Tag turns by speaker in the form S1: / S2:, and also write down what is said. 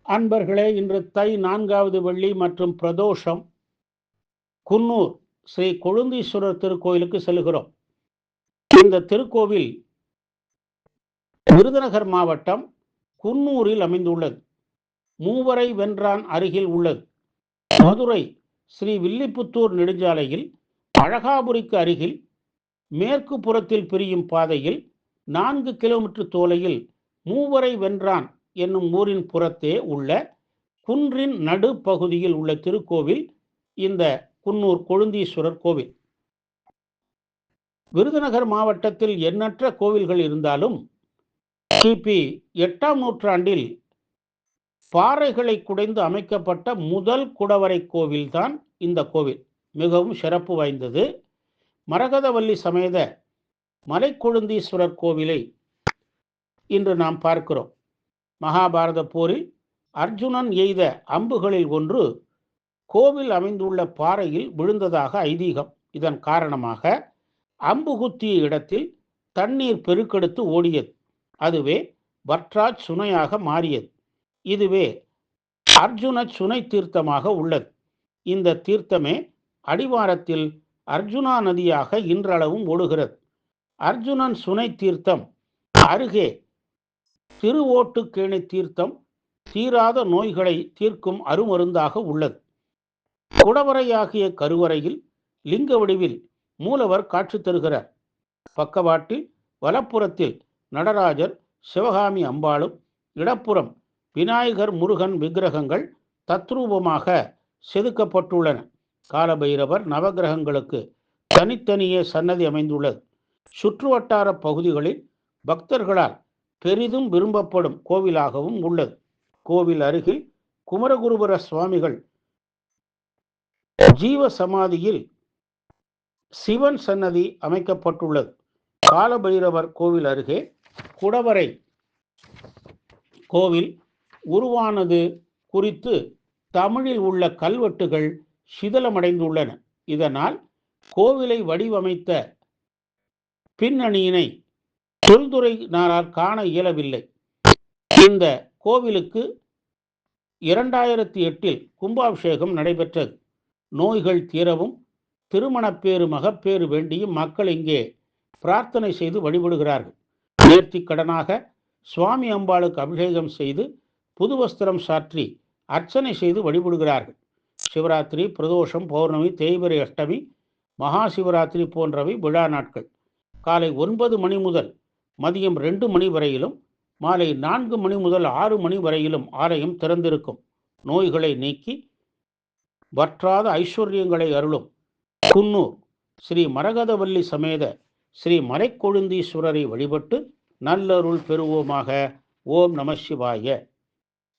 S1: அன்பர்களே, இன்று தை 4வது வெள்ளி மற்றும் பிரதோஷம். குன்னூர் ஸ்ரீ கொழுந்தீஸ்வரர் திருக்கோயிலுக்கு செல்கிறோம். இந்த திருக்கோவில் விருதுநகர் மாவட்டம் குன்னூரில் அமைந்துள்ளது. மூவரை வென்றான் அருகில் உள்ளது. மதுரை ஸ்ரீ வில்லிபுத்தூர் நெடுஞ்சாலையில் அழகாபுரிக்கு அருகில் மேற்கு புறத்தில் பிரியும் பாதையில் 4 கிலோமீட்டர் தொலைவில் மூவரை வென்றான் என்னும் ஊரின் புறத்தே உள்ள குன்றின் நடுப்பகுதியில் உள்ள திருக்கோவில் இந்த குன்னூர் கொழுந்தீஸ்வரர் கோவில். விருதுநகர் மாவட்டத்தில் எண்ணற்ற கோவில்கள் இருந்தாலும் கிபி 8ஆம் நூற்றாண்டில் பாறைகளை குடைந்து அமைக்கப்பட்ட முதல் குடவரை கோவில்தான் இந்த கோவில். மிகவும் சிறப்பு வாய்ந்தது. மரகதவல்லி சமேத மலைக்கொழுந்தீஸ்வரர் கோவிலை இன்று நாம் பார்க்கிறோம். மகாபாரத போரில் அர்ஜுனன் எய்த அம்புகளில் ஒன்று கோவில் அமைந்துள்ள பாறையில் விழுந்ததாக ஐதீகம். இதன் காரணமாக அம்பு குத்திய இடத்தில் தண்ணீர் பெருக்கெடுத்து ஓடியது. அதுவே வற்றாச் சுனையாக மாறியது. இதுவே அர்ஜுன சுனை தீர்த்தமாக உள்ளது. இந்த தீர்த்தமே அடிவாரத்தில் அர்ஜுனா நதியாக இன்றளவும் ஓடுகிறது. அர்ஜுனன் சுனை தீர்த்தம் அருகே திருவோட்டுக்கேணி தீர்த்தம் தீராத நோய்களை தீர்க்கும் அருமருந்தாக உள்ளது. குடவரையாகிய கருவறையில் லிங்க வடிவில் மூலவர் காட்சி தருகிறார். பக்கவாட்டில் வலப்புறத்தில் நடராஜர், சிவகாமி அம்பாளும், இடப்புறம் விநாயகர், முருகன் விக்கிரகங்கள் தத்ரூபமாக செதுக்கப்பட்டுள்ளன. காலபைரவர், நவகிரகங்களுக்கு தனித்தனியே சன்னதி அமைந்துள்ளது. சுற்றுவட்டார பகுதிகளில் பக்தர்களால் பெரிதும் விரும்பப்படும் கோவிலாகவும் உள்ளது. கோவில் அருகில் குமரகுருபர சுவாமிகள் ஜீவ சமாதியில் சிவன் சன்னதி அமைக்கப்பட்டுள்ளது. காலபைரவர் கோவில் அருகே குடவரை கோவில் உருவானது குறித்து தமிழில் உள்ள கல்வெட்டுகள் சிதலமடைந்துள்ளன. இதனால் கோவிலை வடிவமைத்த பின்னணியினை தொல்துறையினரால் காண இயலவில்லை. இந்த கோவிலுக்கு 2008இல் கும்பாபிஷேகம் நடைபெற்றது. நோய்கள் தீரவும் திருமணப்பேறு, மகப்பேறு வேண்டியும் மக்கள் இங்கே பிரார்த்தனை செய்து வழிபடுகிறார்கள். நேர்த்தி கடனாக சுவாமி அம்பாளுக்கு அபிஷேகம் செய்து புது வஸ்திரம் சாற்றி அர்ச்சனை செய்து வழிபடுகிறார்கள். சிவராத்திரி, பிரதோஷம், பௌர்ணமி, தேய்பிறை அஷ்டமி, மகா சிவராத்திரி போன்றவை விழா நாட்கள். காலை 9 மணி முதல் மதியம் 2 மணி வரையிலும், மாலை 4 மணி முதல் 6 மணி வரையிலும் ஆலயம் திறந்திருக்கும். நோய்களை நீக்கி வற்றாத ஐஸ்வர்யங்களை அருளும் குன்னூர் ஸ்ரீ மரகதவல்லி சமேத ஸ்ரீ மலைக்கொழுந்தீஸ்வரரை வழிபட்டு நல்லருள் பெறுவோமாக. ஓம் நம சிவாய.